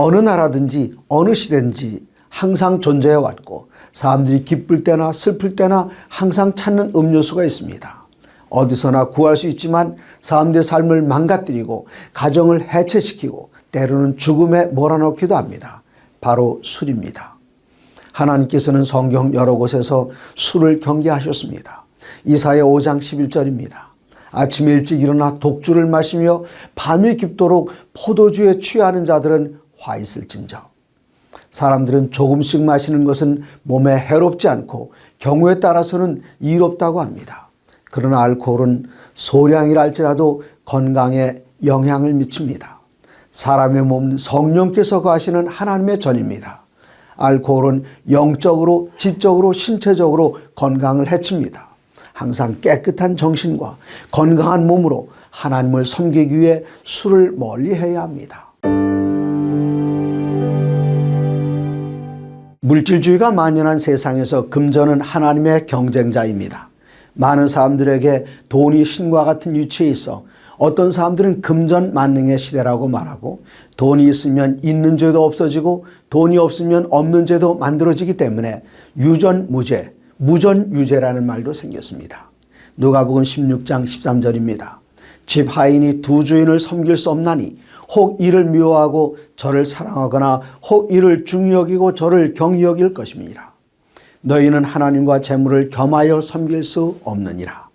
어느 나라든지 어느 시대든지 항상 존재해 왔고 사람들이 기쁠 때나 슬플 때나 항상 찾는 음료수가 있습니다. 어디서나 구할 수 있지만 사람들의 삶을 망가뜨리고 가정을 해체시키고 때로는 죽음에 몰아넣기도 합니다. 바로 술입니다. 하나님께서는 성경 여러 곳에서 술을 경계하셨습니다. 이사야 5장 11절입니다. 아침 일찍 일어나 독주를 마시며 밤이 깊도록 포도주에 취하는 자들은 화 있을진저. 사람들은 조금씩 마시는 것은 몸에 해롭지 않고 경우에 따라서는 이롭다고 합니다. 그러나 알코올은 소량이라 할지라도 건강에 영향을 미칩니다. 사람의 몸은 성령께서 거하시는 하나님의 전입니다. 알코올은 영적으로, 지적으로, 신체적으로 건강을 해칩니다. 항상 깨끗한 정신과 건강한 몸으로 하나님을 섬기기 위해 술을 멀리해야 합니다. 물질주의가 만연한 세상에서 금전은 하나님의 경쟁자입니다. 많은 사람들에게 돈이 신과 같은 위치에 있어 어떤 사람들은 금전 만능의 시대라고 말하고 돈이 있으면 있는 죄도 없어지고 돈이 없으면 없는 죄도 만들어지기 때문에 유전무죄, 무전유죄라는 말도 생겼습니다. 누가복음 16장 13절입니다. 집 하인이 두 주인을 섬길 수 없나니 혹 이를 미워하고 저를 사랑하거나 혹 이를 중히 여기고 저를 경히 여길 것임이니라. 너희는 하나님과 재물을 겸하여 섬길 수 없느니라.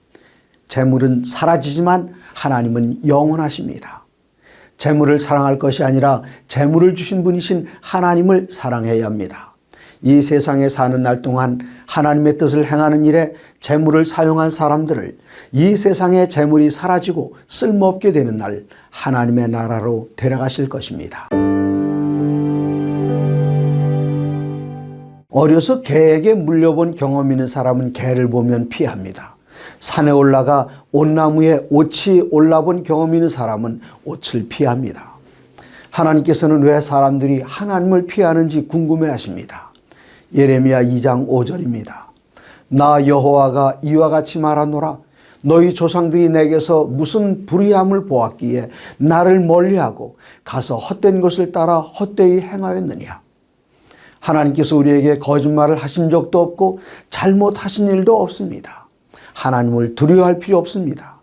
재물은 사라지지만 하나님은 영원하십니다. 재물을 사랑할 것이 아니라 재물을 주신 분이신 하나님을 사랑해야 합니다. 이 세상에 사는 날 동안 하나님의 뜻을 행하는 일에 재물을 사용한 사람들을 이 세상의 재물이 사라지고 쓸모없게 되는 날 하나님의 나라로 데려가실 것입니다. 어려서 개에게 물려본 경험 있는 사람은 개를 보면 피합니다. 산에 올라가 온나무에 옷이 올라본 경험 있는 사람은 옷을 피합니다. 하나님께서는 왜 사람들이 하나님을 피하는지 궁금해하십니다. 예레미야 2장 5절입니다. 나 여호와가 이와 같이 말하노라. 너희 조상들이 내게서 무슨 불의함을 보았기에 나를 멀리하고 가서 헛된 것을 따라 헛되이 행하였느냐. 하나님께서 우리에게 거짓말을 하신 적도 없고 잘못하신 일도 없습니다. 하나님을 두려워할 필요 없습니다.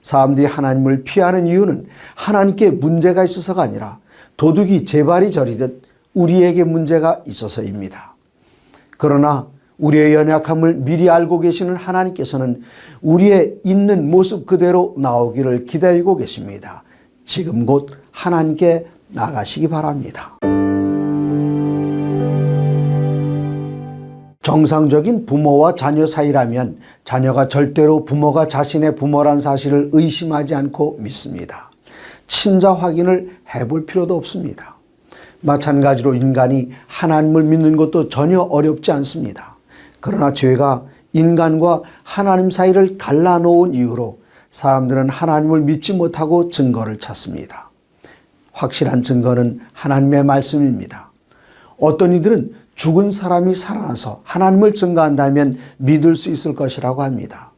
사람들이 하나님을 피하는 이유는 하나님께 문제가 있어서가 아니라 도둑이 제발이 저리듯 우리에게 문제가 있어서입니다. 그러나 우리의 연약함을 미리 알고 계시는 하나님께서는 우리의 있는 모습 그대로 나오기를 기다리고 계십니다. 지금 곧 하나님께 나가시기 바랍니다. 정상적인 부모와 자녀 사이라면 자녀가 절대로 부모가 자신의 부모란 사실을 의심하지 않고 믿습니다. 친자 확인을 해볼 필요도 없습니다. 마찬가지로 인간이 하나님을 믿는 것도 전혀 어렵지 않습니다. 그러나 죄가 인간과 하나님 사이를 갈라놓은 이유로 사람들은 하나님을 믿지 못하고 증거를 찾습니다. 확실한 증거는 하나님의 말씀입니다. 어떤 이들은 죽은 사람이 살아나서 하나님을 증거한다면 믿을 수 있을 것이라고 합니다.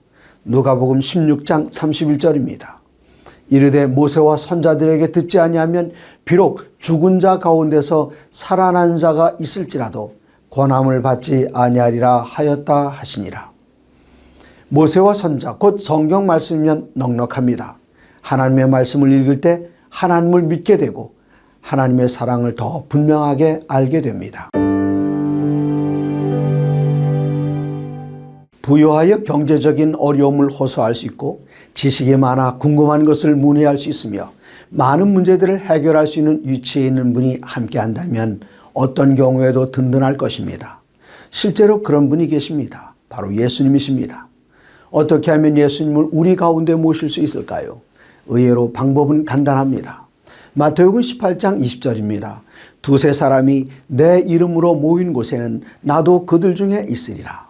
누가복음 16장 31절입니다. 이르되 모세와 선자들에게 듣지 아니하면 비록 죽은 자 가운데서 살아난 자가 있을지라도 권함을 받지 아니하리라 하였다 하시니라. 모세와 선자 곧 성경 말씀이면 넉넉합니다. 하나님의 말씀을 읽을 때 하나님을 믿게 되고 하나님의 사랑을 더 분명하게 알게 됩니다. 부유하여 경제적인 어려움을 호소할 수 있고 지식이 많아 궁금한 것을 문의할 수 있으며 많은 문제들을 해결할 수 있는 위치에 있는 분이 함께 한다면 어떤 경우에도 든든할 것입니다. 실제로 그런 분이 계십니다. 바로 예수님이십니다. 어떻게 하면 예수님을 우리 가운데 모실 수 있을까요? 의외로 방법은 간단합니다. 마태복음 18장 20절입니다. 두세 사람이 내 이름으로 모인 곳에는 나도 그들 중에 있으리라.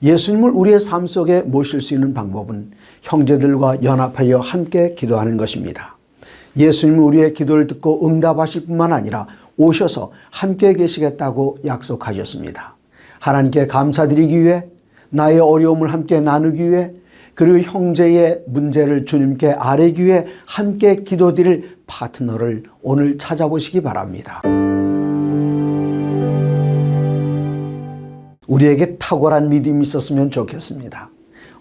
예수님을 우리의 삶 속에 모실 수 있는 방법은 형제들과 연합하여 함께 기도하는 것입니다. 예수님은 우리의 기도를 듣고 응답하실 뿐만 아니라 오셔서 함께 계시겠다고 약속하셨습니다. 하나님께 감사드리기 위해 나의 어려움을 함께 나누기 위해 그리고 형제의 문제를 주님께 아뢰기 위해 함께 기도드릴 파트너를 오늘 찾아보시기 바랍니다. 우리에게 탁월한 믿음이 있었으면 좋겠습니다.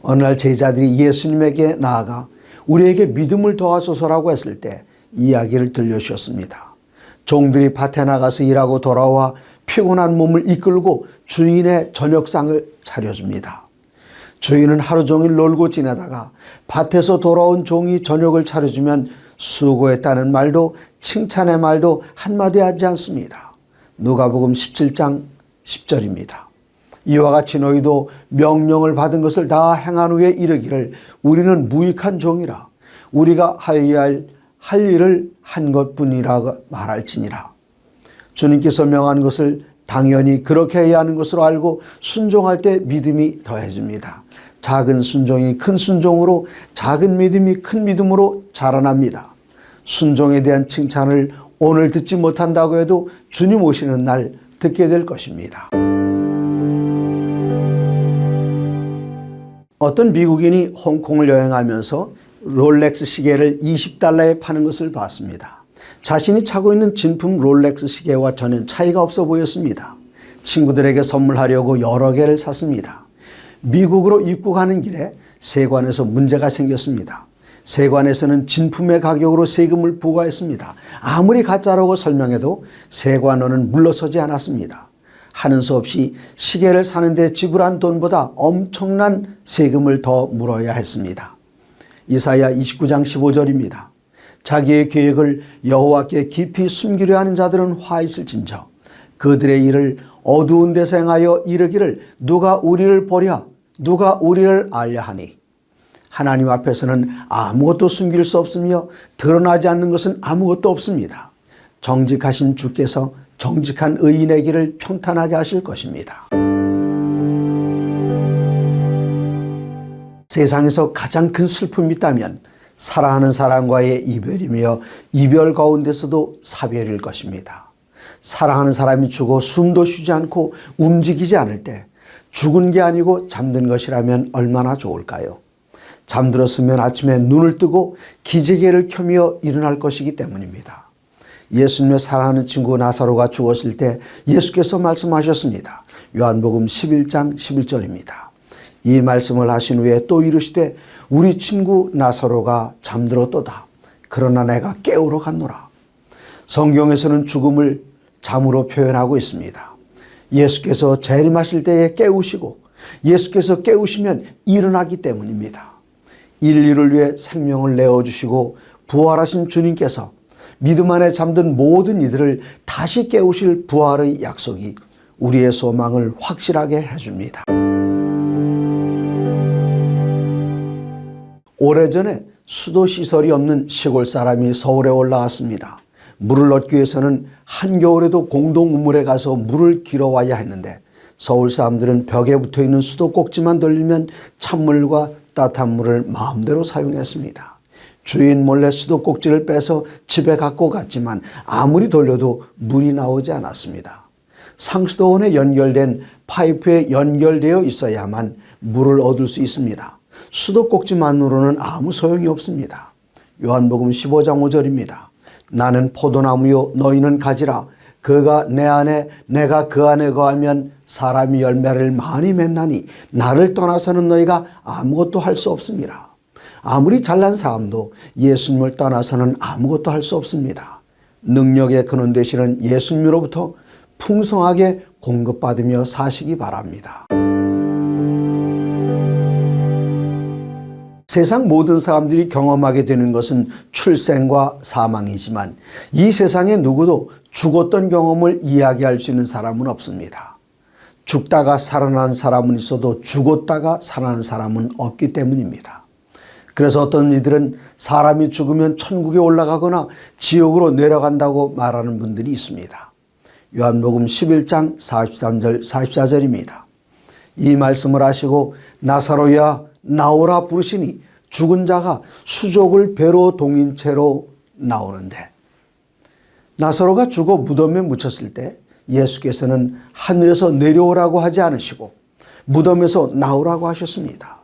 어느 날 제자들이 예수님에게 나아가 우리에게 믿음을 더하소서라고 했을 때 이야기를 들려주셨습니다. 종들이 밭에 나가서 일하고 돌아와 피곤한 몸을 이끌고 주인의 저녁상을 차려줍니다. 주인은 하루 종일 놀고 지내다가 밭에서 돌아온 종이 저녁을 차려주면 수고했다는 말도 칭찬의 말도 한마디 하지 않습니다. 누가복음 17장 10절입니다. 이와 같이 너희도 명령을 받은 것을 다 행한 후에 이르기를 우리는 무익한 종이라 우리가 하여야 할 일을 한 것뿐이라 말할지니라. 주님께서 명한 것을 당연히 그렇게 해야 하는 것으로 알고 순종할 때 믿음이 더해집니다. 작은 순종이 큰 순종으로, 작은 믿음이 큰 믿음으로 자라납니다. 순종에 대한 칭찬을 오늘 듣지 못한다고 해도 주님 오시는 날 듣게 될 것입니다. 어떤 미국인이 홍콩을 여행하면서 롤렉스 시계를 $20에 파는 것을 봤습니다. 자신이 차고 있는 진품 롤렉스 시계와 전혀 차이가 없어 보였습니다. 친구들에게 선물하려고 여러 개를 샀습니다. 미국으로 입국하는 길에 세관에서 문제가 생겼습니다. 세관에서는 진품의 가격으로 세금을 부과했습니다. 아무리 가짜라고 설명해도 세관원은 물러서지 않았습니다. 하는 수 없이 시계를 사는데 지불한 돈보다 엄청난 세금을 더 물어야 했습니다. 이사야 29장 15절입니다. 자기의 계획을 여호와께 깊이 숨기려 하는 자들은 화 있을진저 그들의 일을 어두운 데서 행하여 이르기를 누가 우리를 보랴 누가 우리를 알려 하니. 하나님 앞에서는 아무것도 숨길 수 없으며 드러나지 않는 것은 아무것도 없습니다. 정직하신 주께서 정직한 의인의 길을 평탄하게 하실 것입니다. 세상에서 가장 큰 슬픔이 있다면 사랑하는 사람과의 이별이며 이별 가운데서도 사별일 것입니다. 사랑하는 사람이 죽어 숨도 쉬지 않고 움직이지 않을 때 죽은 게 아니고 잠든 것이라면 얼마나 좋을까요? 잠들었으면 아침에 눈을 뜨고 기지개를 켜며 일어날 것이기 때문입니다. 예수님의 사랑하는 친구 나사로가 죽었을 때 예수께서 말씀하셨습니다. 요한복음 11장 11절입니다. 이 말씀을 하신 후에 또 이르시되 우리 친구 나사로가 잠들었도다. 그러나 내가 깨우러 갔노라. 성경에서는 죽음을 잠으로 표현하고 있습니다. 예수께서 재림하실 때에 깨우시고 예수께서 깨우시면 일어나기 때문입니다. 인류를 위해 생명을 내어주시고 부활하신 주님께서 믿음 안에 잠든 모든 이들을 다시 깨우실 부활의 약속이 우리의 소망을 확실하게 해줍니다. 오래전에 수도시설이 없는 시골 사람이 서울에 올라왔습니다. 물을 얻기 위해서는 한겨울에도 공동 우물에 가서 물을 길어와야 했는데 서울 사람들은 벽에 붙어있는 수도꼭지만 돌리면 찬물과 따뜻한 물을 마음대로 사용했습니다. 주인 몰래 수도꼭지를 빼서 집에 갖고 갔지만 아무리 돌려도 물이 나오지 않았습니다. 상수도원에 연결된 파이프에 연결되어 있어야만 물을 얻을 수 있습니다. 수도꼭지만으로는 아무 소용이 없습니다. 요한복음 15장 5절입니다. 나는 포도나무요 너희는 가지라. 그가 내 안에 내가 그 안에 거하면 사람이 열매를 많이 맺나니 나를 떠나서는 너희가 아무것도 할 수 없습니다. 아무리 잘난 사람도 예수님을 떠나서는 아무것도 할 수 없습니다. 능력의 근원 되시는 예수님으로부터 풍성하게 공급받으며 사시기 바랍니다. 세상 모든 사람들이 경험하게 되는 것은 출생과 사망이지만 이 세상에 누구도 죽었던 경험을 이야기할 수 있는 사람은 없습니다. 죽다가 살아난 사람은 있어도 죽었다가 살아난 사람은 없기 때문입니다. 그래서 어떤 이들은 사람이 죽으면 천국에 올라가거나 지옥으로 내려간다고 말하는 분들이 있습니다. 요한복음 11장 43절 44절입니다. 이 말씀을 하시고 나사로야 나오라 부르시니 죽은 자가 수족을 배로 동인 채로 나오는데 나사로가 죽어 무덤에 묻혔을 때 예수께서는 하늘에서 내려오라고 하지 않으시고 무덤에서 나오라고 하셨습니다.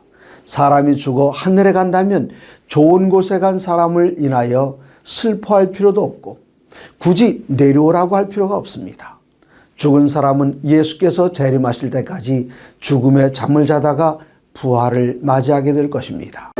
사람이 죽어 하늘에 간다면 좋은 곳에 간 사람을 인하여 슬퍼할 필요도 없고 굳이 내려오라고 할 필요가 없습니다. 죽은 사람은 예수께서 재림하실 때까지 죽음의 잠을 자다가 부활을 맞이하게 될 것입니다.